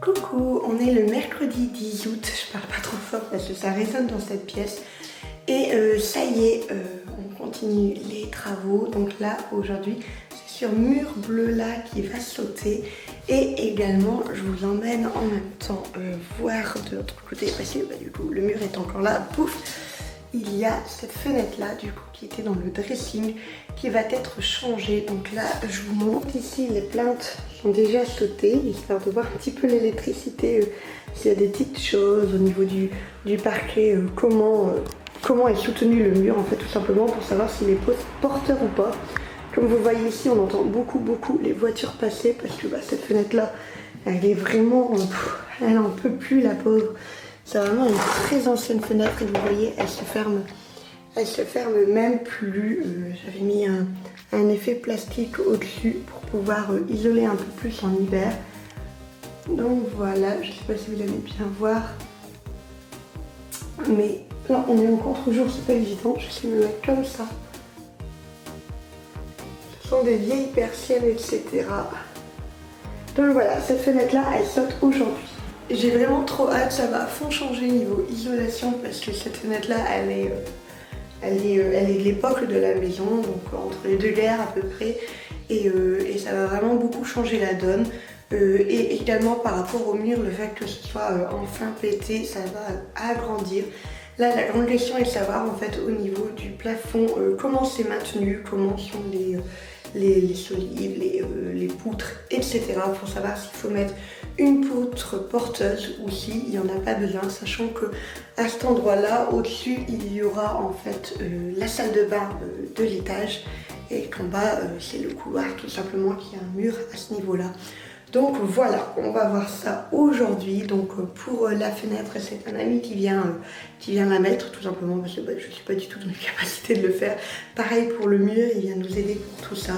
Coucou, on est le mercredi 10 août, je parle pas trop fort parce que ça résonne dans cette pièce. Et ça y est, on continue les travaux. Donc là, aujourd'hui, c'est sur mur bleu là qui va sauter. Et également, je vous emmène en même temps voir de l'autre côté, parce que du coup, le mur est encore là, pouf. Il y a cette fenêtre là du coup qui était dans le dressing qui va être changée. Donc là je vous montre ici, les plaintes sont déjà sautées, histoire de voir un petit peu l'électricité, s'il y a des petites choses au niveau du parquet, comment est soutenu le mur en fait, tout simplement pour savoir s'il est porteur ou pas. Comme vous voyez ici, on entend beaucoup les voitures passer parce que cette fenêtre là elle est vraiment, elle en peut plus la pauvre. C'est vraiment une très ancienne fenêtre et vous voyez, elle se ferme même plus. J'avais mis un effet plastique au-dessus pour pouvoir isoler un peu plus en hiver. Donc voilà, je ne sais pas si vous allez bien voir. Mais là, on est en contre-jour, c'est pas évident. Je sais me mettre comme ça. Ce sont des vieilles persiennes, etc. Donc voilà, cette fenêtre-là, elle saute aujourd'hui. J'ai vraiment trop hâte, ça va à fond changer niveau isolation parce que cette fenêtre là elle est de l'époque de la maison, donc entre les deux guerres à peu près, et ça va vraiment beaucoup changer la donne. Et également par rapport au mur, le fait que ce soit enfin pété, ça va agrandir. Là la grande question est de savoir en fait au niveau du plafond comment c'est maintenu, comment sont les solives, les poutres, etc. pour savoir s'il faut mettre une poutre porteuse ou s'il n'y en a pas besoin, sachant que à cet endroit là au-dessus il y aura en fait la salle de bain de l'étage et qu'en bas c'est le couloir tout simplement qui a un mur à ce niveau là. Donc voilà, on va voir ça aujourd'hui. Donc pour la fenêtre, c'est un ami qui vient la mettre tout simplement parce que je ne suis pas du tout dans les capacités de le faire. Pareil pour le mur, il vient nous aider pour tout ça.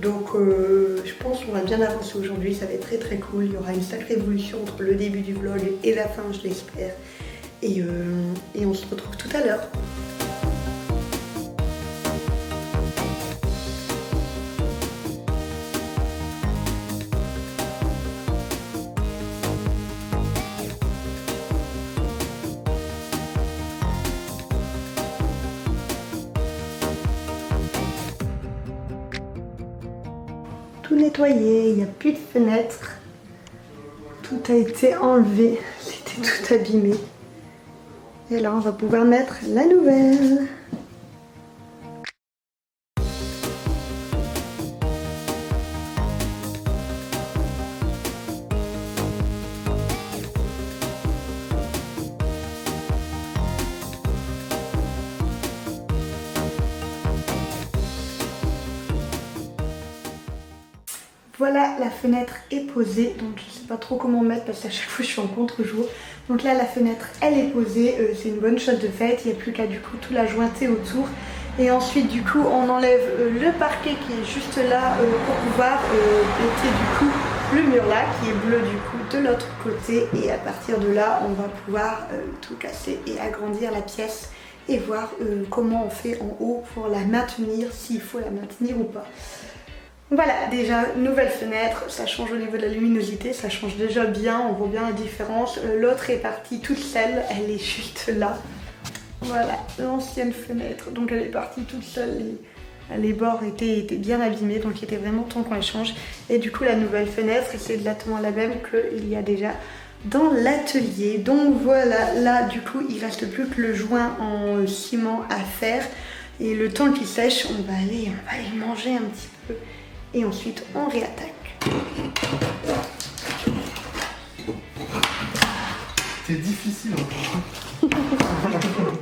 Donc je pense qu'on va bien avancer aujourd'hui, ça va être très cool. Il y aura une sacrée évolution entre le début du vlog et la fin, je l'espère. Et on se retrouve tout à l'heure. Tout nettoyé, il n'y a plus de fenêtre, tout a été enlevé, c'était tout abîmé. Et là on va pouvoir mettre la nouvelle. Voilà, la fenêtre est posée, donc je sais pas trop comment mettre parce qu'à chaque fois je suis en contre-jour. Donc là la fenêtre elle est posée, c'est une bonne chose de fait, il n'y a plus qu'à du coup tout la jointer autour. Et ensuite du coup on enlève le parquet qui est juste là pour pouvoir péter du coup le mur là qui est bleu du coup de l'autre côté. Et à partir de là on va pouvoir tout casser et agrandir la pièce et voir comment on fait en haut pour la maintenir, s'il faut la maintenir ou pas. Voilà, déjà nouvelle fenêtre, ça change au niveau de la luminosité, ça change déjà bien, on voit bien la différence. L'autre est partie toute seule, elle est juste là. Voilà, l'ancienne fenêtre, donc elle est partie toute seule, les bords étaient bien abîmés, donc il était vraiment temps qu'on les change. Et du coup la nouvelle fenêtre, c'est exactement la même qu'il y a déjà dans l'atelier. Donc voilà, là du coup il reste plus que le joint en ciment à faire. Et le temps qu'il sèche, on va aller manger un petit peu. Et ensuite on réattaque. C'est difficile encore.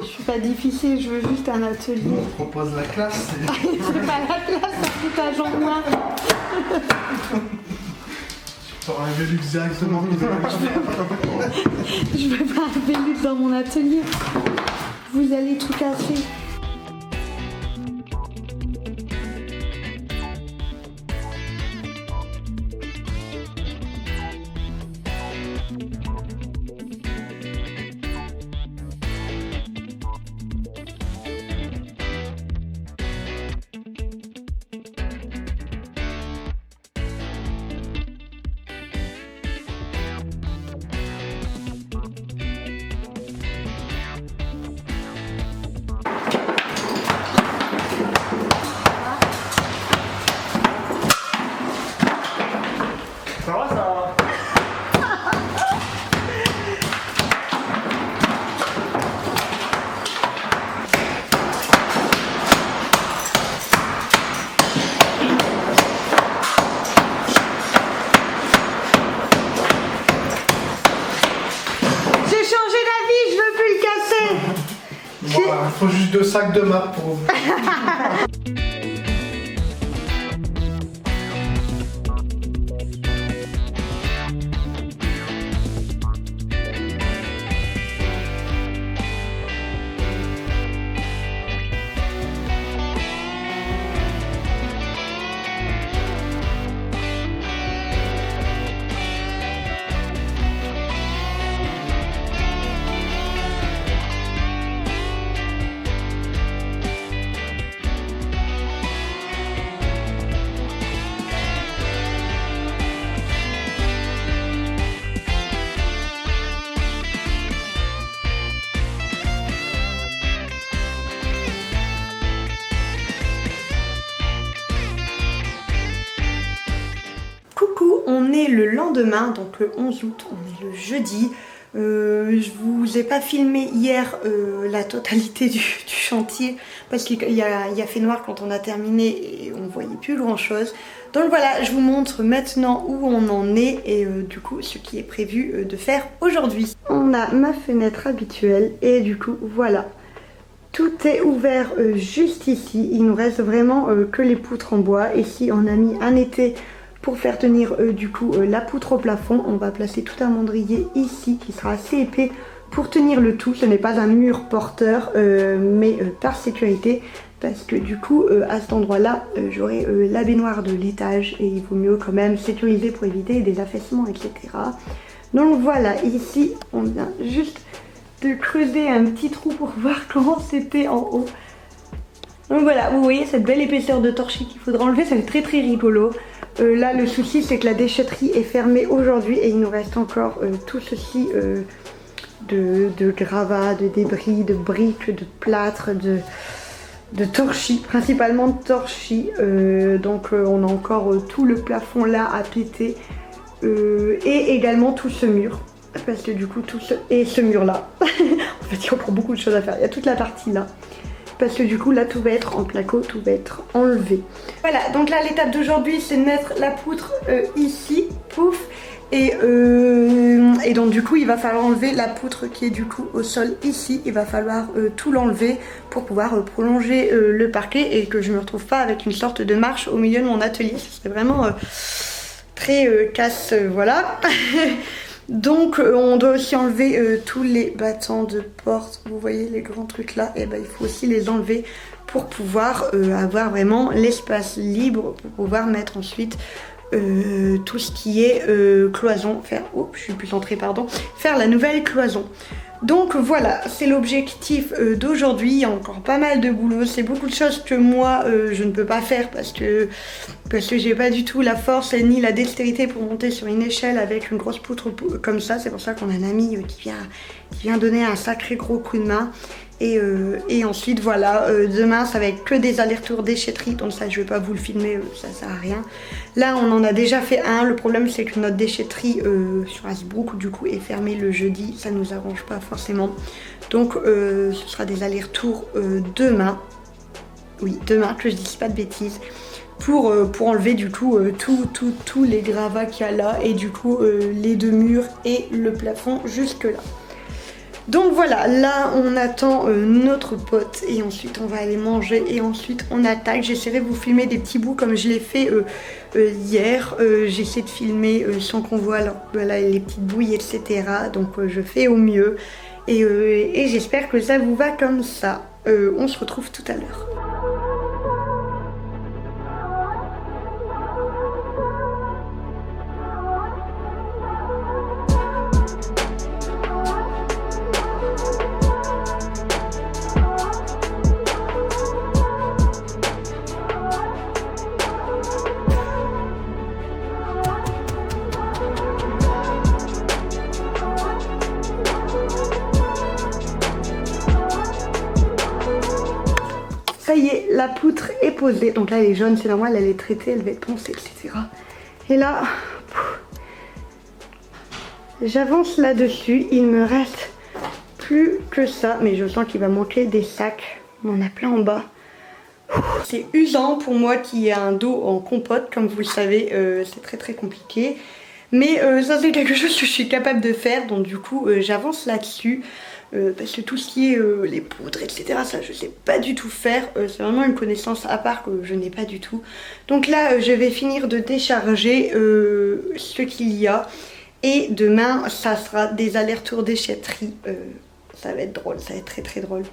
Je suis pas difficile, je veux juste un atelier. On te propose la classe. C'est pas la classe, ça fout à Jean noir. Tu auras un Velux directement. Je veux pas un Velux dans mon atelier. Vous allez tout casser. Il faut juste 2 sacs de maths pour vous. On est le lendemain, donc le 11 août, on est le jeudi. Je vous ai pas filmé hier la totalité du chantier parce qu'il y a fait noir quand on a terminé et on voyait plus grand chose. Donc voilà, je vous montre maintenant où on en est et du coup ce qui est prévu de faire aujourd'hui. On a ma fenêtre habituelle et du coup voilà. Tout est ouvert juste ici, il nous reste vraiment que les poutres en bois. Ici on a mis un étai pour faire tenir du coup la poutre au plafond. On va placer tout un mandrier ici qui sera assez épais pour tenir le tout. Ce n'est pas un mur porteur mais par sécurité parce que du coup à cet endroit là j'aurai la baignoire de l'étage et il vaut mieux quand même sécuriser pour éviter des affaissements etc. Donc voilà, ici on vient juste de creuser un petit trou pour voir comment c'était en haut. Donc voilà, vous voyez cette belle épaisseur de torchis qu'il faudra enlever, ça fait très rigolo. Là le souci c'est que la déchetterie est fermée aujourd'hui et il nous reste encore tout ceci de gravats, de débris, de briques, de plâtre, de torchis, principalement de torchis. Donc on a encore tout le plafond là à péter et également tout ce mur. Parce que du coup ce mur là, en fait il y a encore beaucoup de choses à faire, il y a toute la partie là. Parce que du coup là tout va être en placo, tout va être enlevé. Voilà, donc là l'étape d'aujourd'hui c'est de mettre la poutre ici, pouf. Et donc du coup il va falloir enlever la poutre qui est du coup au sol ici. Il va falloir tout l'enlever pour pouvoir prolonger le parquet et que je me retrouve pas avec une sorte de marche au milieu de mon atelier. C'est vraiment très casse, voilà. Donc on doit aussi enlever tous les battants de porte, vous voyez les grands trucs là, et ben il faut aussi les enlever pour pouvoir avoir vraiment l'espace libre pour pouvoir mettre ensuite tout ce qui est cloison, faire la nouvelle cloison. Donc voilà, c'est l'objectif d'aujourd'hui. Il y a encore pas mal de boulot, c'est beaucoup de choses que moi je ne peux pas faire parce que j'ai pas du tout la force ni la dextérité pour monter sur une échelle avec une grosse poutre comme ça. C'est pour ça qu'on a un ami qui vient donner un sacré gros coup de main. Et ensuite voilà, demain ça va être que des allers-retours déchetterie, donc ça je vais pas vous le filmer, ça sert à rien. Là on en a déjà fait un, le problème c'est que notre déchetterie sur Hasbrook du coup est fermée le jeudi, ça nous arrange pas forcément. Donc ce sera des allers-retours demain, oui demain, que je dise pas de bêtises, pour enlever du coup tous les gravats qu'il y a là et du coup les deux murs et le plafond jusque là. Donc voilà, là on attend notre pote et ensuite on va aller manger et ensuite on attaque. J'essaierai de vous filmer des petits bouts comme je l'ai fait hier. J'essaie de filmer sans qu'on voit voilà, les petites bouilles etc. Donc je fais au mieux et j'espère que ça vous va comme ça. On se retrouve tout à l'heure. Ça y est, la poutre est posée. Donc là elle est jaune, c'est normal, elle est traitée, elle va être poncée, etc. Et là, j'avance là-dessus. Il me reste plus que ça. Mais je sens qu'il va manquer des sacs. On en a plein en bas. C'est usant pour moi qui ai un dos en compote. Comme vous le savez, c'est très compliqué. Mais ça c'est quelque chose que je suis capable de faire. Donc du coup, j'avance là-dessus. parce que tout ce qui est les poudres, etc., ça je sais pas du tout faire. C'est vraiment une connaissance à part que je n'ai pas du tout. Donc là, je vais finir de décharger ce qu'il y a. Et demain, ça sera des allers-retours déchetterie. Ça va être drôle, ça va être très très drôle.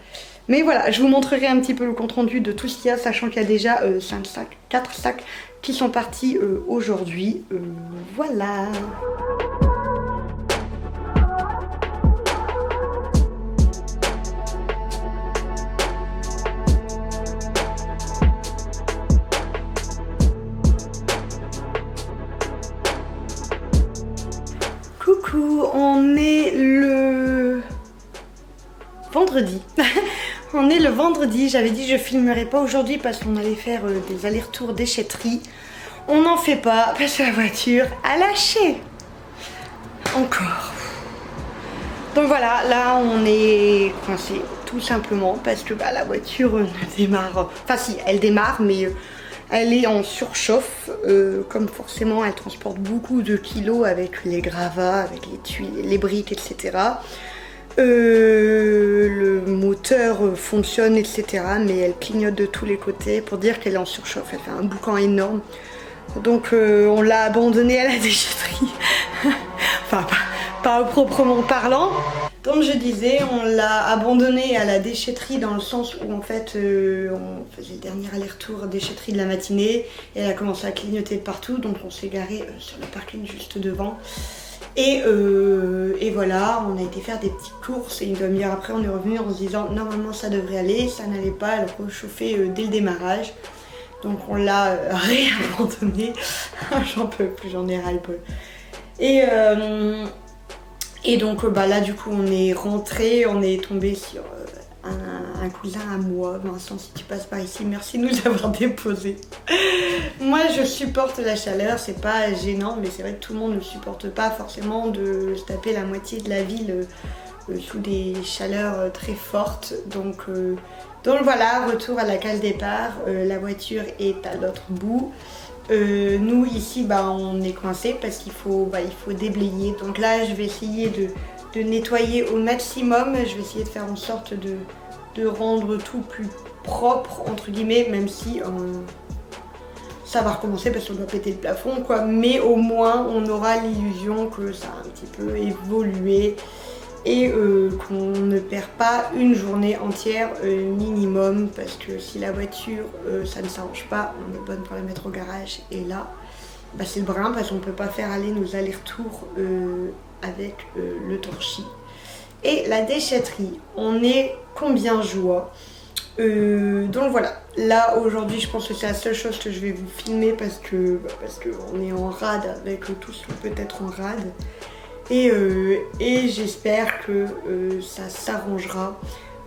Mais voilà, je vous montrerai un petit peu le compte rendu de tout ce qu'il y a, sachant qu'il y a déjà 5 sacs, 4 sacs qui sont partis aujourd'hui. Voilà. Coucou, on est le vendredi. On est le vendredi, j'avais dit je filmerai pas aujourd'hui parce qu'on allait faire des allers-retours déchetterie. On n'en fait pas parce que la voiture a lâché. Encore. Donc voilà, là on est coincé tout simplement parce que la voiture ne démarre. Enfin si, elle démarre mais elle est en surchauffe. Comme forcément elle transporte beaucoup de kilos avec les gravats, avec les tuiles, les briques, etc. Le moteur fonctionne, etc. Mais elle clignote de tous les côtés pour dire qu'elle est en surchauffe. Elle fait un boucan énorme. Donc on l'a abandonnée à la déchetterie. Enfin pas proprement parlant. Comme je disais, on l'a abandonnée à la déchetterie dans le sens où en fait on faisait le dernier aller-retour déchetterie de la matinée. Et elle a commencé à clignoter de partout. Donc on s'est garé sur le parking juste devant. Et voilà, on a été faire des petites courses et une demi-heure après on est revenu en se disant normalement ça devrait aller, ça n'allait pas, elle rechauffait dès le démarrage. Donc on l'a réabandonné. J'en peux plus, j'en ai ras-le-bol. Et donc là du coup on est rentré, on est tombé sur un cousin à moi. Vincent, si tu passes par ici, merci de nous avoir déposés. Moi je supporte la chaleur, c'est pas gênant, mais c'est vrai que tout le monde ne supporte pas forcément de se taper la moitié de la ville sous des chaleurs très fortes. Donc voilà, retour à la case départ, la voiture est à l'autre bout. Nous ici on est coincé parce qu'il faut, déblayer. Donc là je vais essayer de nettoyer au maximum. Je vais essayer de faire en sorte de rendre tout plus propre entre guillemets, même si ça va recommencer parce qu'on doit péter le plafond quoi. Mais au moins on aura l'illusion que ça a un petit peu évolué et qu'on ne perd pas une journée entière minimum, parce que si la voiture ça ne s'arrange pas, on est bonne pour la mettre au garage et là c'est le brin parce qu'on ne peut pas faire aller nos allers-retours avec le torchis. Et la déchetterie, on est combien joie. Donc voilà, là aujourd'hui je pense que c'est la seule chose que je vais vous filmer parce que on est en rade avec tout ce qui peut être en rade. Et j'espère que ça s'arrangera.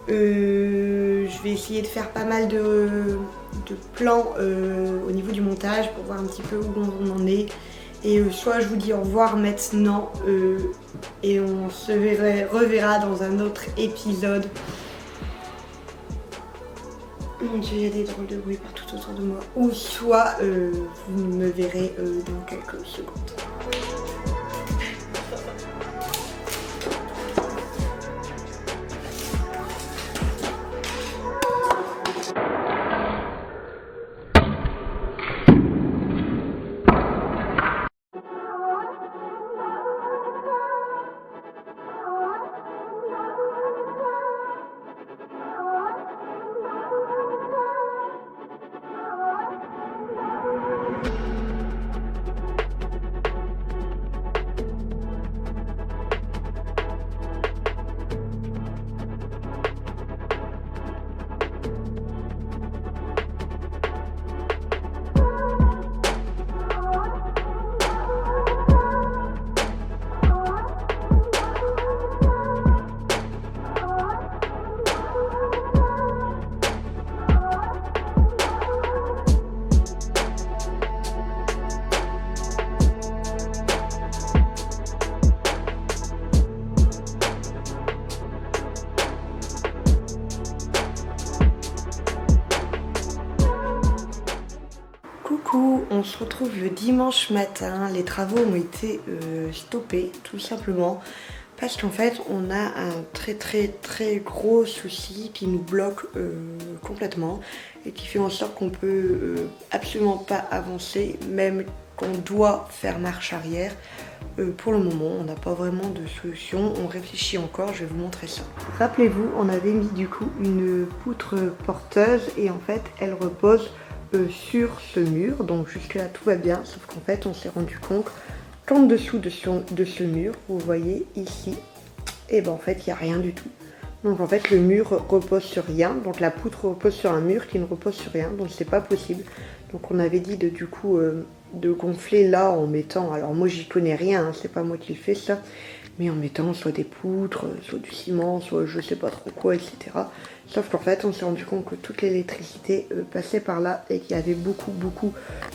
Je vais essayer de faire pas mal de plans au niveau du montage pour voir un petit peu où on en est. Et soit je vous dis au revoir maintenant et on se reverra dans un autre épisode. Mon Dieu, il y a des drôles de bruit partout autour de moi. Ou soit vous me verrez dans quelques secondes. Coucou, on se retrouve le dimanche matin. Les travaux ont été stoppés tout simplement Parce qu'en fait on a un très gros souci qui nous bloque complètement et qui fait en sorte qu'on peut absolument pas avancer, même qu'on doit faire marche arrière. Pour le moment on n'a pas vraiment de solution, on réfléchit encore, je vais vous montrer ça. Rappelez-vous, on avait mis du coup une poutre porteuse et en fait elle repose sur ce mur, donc jusque là tout va bien, sauf qu'en fait on s'est rendu compte qu'en dessous de ce mur, vous voyez ici, et ben en fait il n'y a rien du tout. Donc en fait le mur repose sur rien, donc la poutre repose sur un mur qui ne repose sur rien, donc c'est pas possible. Donc on avait dit de gonfler là en mettant, alors moi j'y connais rien, hein, c'est pas moi qui le fais ça, mais en mettant soit des poutres, soit du ciment, soit je sais pas trop quoi, etc. Sauf qu'en fait on s'est rendu compte que toute l'électricité passait par là et qu'il y avait beaucoup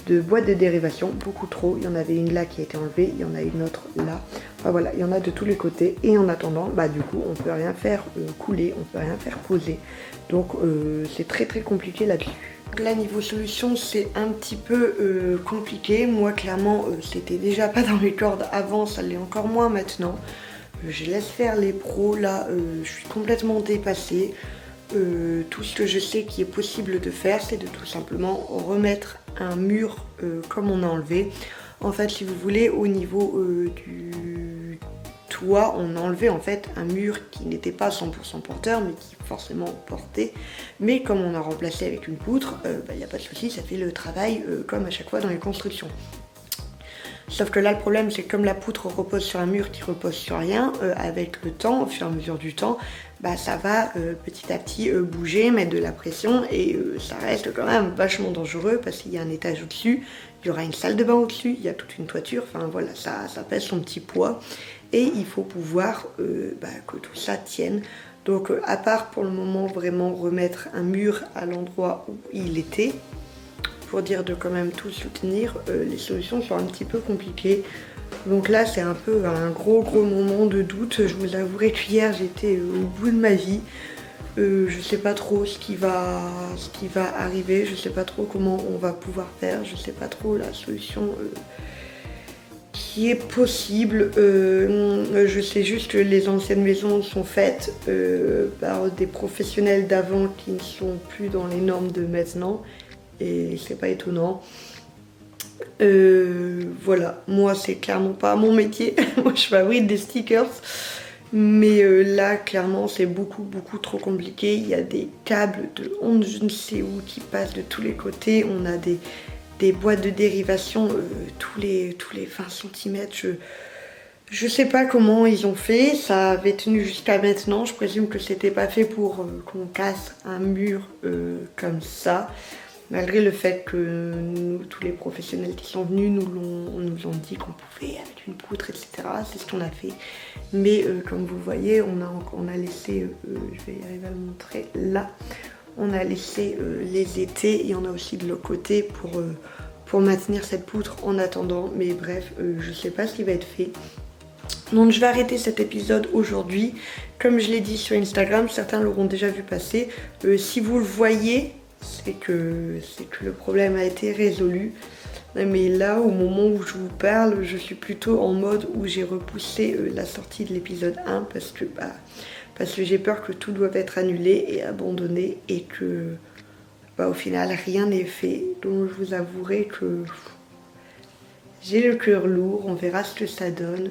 de boîtes de dérivation, beaucoup trop. Il y en avait une là qui a été enlevée, il y en a une autre là. Enfin voilà, il y en a de tous les côtés et en attendant, bah du coup on peut rien faire couler, on peut rien faire poser. Donc c'est très compliqué là-dessus. Là niveau solution c'est un petit peu compliqué. Moi clairement c'était déjà pas dans mes cordes avant, ça l'est encore moins maintenant. Je laisse faire les pros, là je suis complètement dépassée. Tout ce que je sais qui est possible de faire, c'est de tout simplement remettre un mur comme on a enlevé. En fait, si vous voulez, au niveau du toit, on a enlevé en fait un mur qui n'était pas 100% porteur, mais qui forcément portait. Mais comme on a remplacé avec une poutre, il n'y a pas de souci, ça fait le travail comme à chaque fois dans les constructions. Sauf que là le problème c'est que comme la poutre repose sur un mur qui repose sur rien, avec le temps, au fur et à mesure du temps, bah ça va petit à petit bouger, mettre de la pression et ça reste quand même vachement dangereux parce qu'il y a un étage au-dessus, il y aura une salle de bain au-dessus, il y a toute une toiture, enfin voilà, ça pèse son petit poids et il faut pouvoir que tout ça tienne. Donc à part pour le moment vraiment remettre un mur à l'endroit où il était, pour dire de quand même tout soutenir, les solutions sont un petit peu compliquées. Donc là c'est un peu un gros moment de doute. Je vous avouerai qu'hier j'étais au bout de ma vie. Je sais pas trop ce qui va arriver, je sais pas trop comment on va pouvoir faire, je sais pas trop la solution qui est possible. Je sais juste que les anciennes maisons sont faites par des professionnels d'avant qui ne sont plus dans les normes de maintenant. Et c'est pas étonnant. Voilà, moi c'est clairement pas mon métier. Moi je fabrique des stickers. Mais là clairement c'est beaucoup tout trop compliqué. Il y a des câbles de ondes je ne sais où qui passent de tous les côtés. On a des boîtes de dérivation tous les 20 cm. Je sais pas comment ils ont fait. Ça avait tenu jusqu'à maintenant. Je présume que c'était pas fait pour qu'on casse un mur comme ça. Malgré le fait que nous, tous les professionnels qui sont venus nous ont dit qu'on pouvait avec une poutre, etc. C'est ce qu'on a fait. Mais comme vous voyez, on a laissé, je vais y arriver à le montrer là, on a laissé les étais et on a aussi de l'autre côté pour maintenir cette poutre en attendant. Mais bref, je sais pas ce qui va être fait. Donc je vais arrêter cet épisode aujourd'hui. Comme je l'ai dit sur Instagram, certains l'auront déjà vu passer. Si vous le voyez, c'est que le problème a été résolu. Mais là, au moment où je vous parle, je suis plutôt en mode où j'ai repoussé la sortie de l'épisode 1 parce que j'ai peur que tout doive être annulé et abandonné et que au final rien n'est fait. Donc je vous avouerai que j'ai le cœur lourd, on verra ce que ça donne.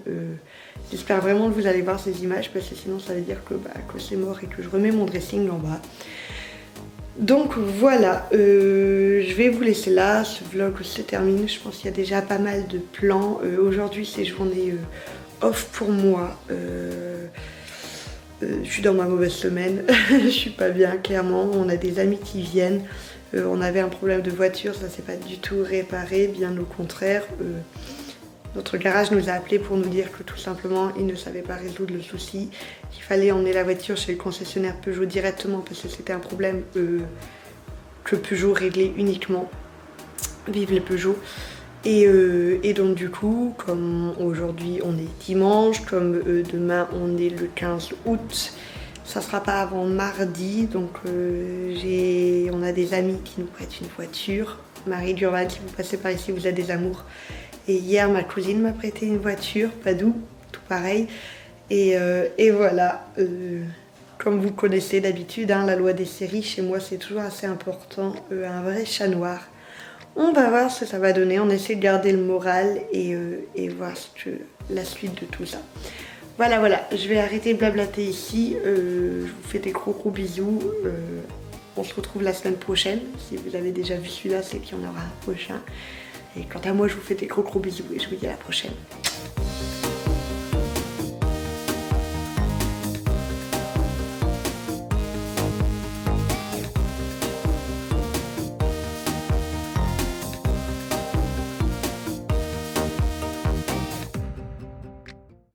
J'espère vraiment que vous allez voir ces images parce que sinon ça veut dire que c'est mort et que je remets mon dressing en bas. Donc voilà, je vais vous laisser là, ce vlog se termine, je pense qu'il y a déjà pas mal de plans. Aujourd'hui c'est journée off pour moi, je suis dans ma mauvaise semaine, je suis pas bien clairement, on a des amis qui viennent, on avait un problème de voiture, ça s'est pas du tout réparé, bien au contraire. Notre garage nous a appelé pour nous dire que tout simplement il ne savait pas résoudre le souci, qu'il fallait emmener la voiture chez le concessionnaire Peugeot directement parce que c'était un problème que Peugeot réglait uniquement. Vive les Peugeot. Et donc du coup, comme aujourd'hui on est dimanche, comme demain on est le 15 août, ça sera pas avant mardi, donc on a des amis qui nous prêtent une voiture. Marie Durval, si vous passez par ici, vous êtes des amours. Et hier, ma cousine m'a prêté une voiture, Padou, tout pareil. Et voilà, comme vous connaissez d'habitude, hein, la loi des séries, chez moi c'est toujours assez important, un vrai chat noir. On va voir ce que ça va donner, on essaie de garder le moral et voir la suite de tout ça. Voilà, je vais arrêter de blablater ici, je vous fais des gros bisous, on se retrouve la semaine prochaine, si vous avez déjà vu celui-là c'est qu'il y en aura un prochain. Et quant à moi je vous fais des gros bisous et je vous dis à la prochaine.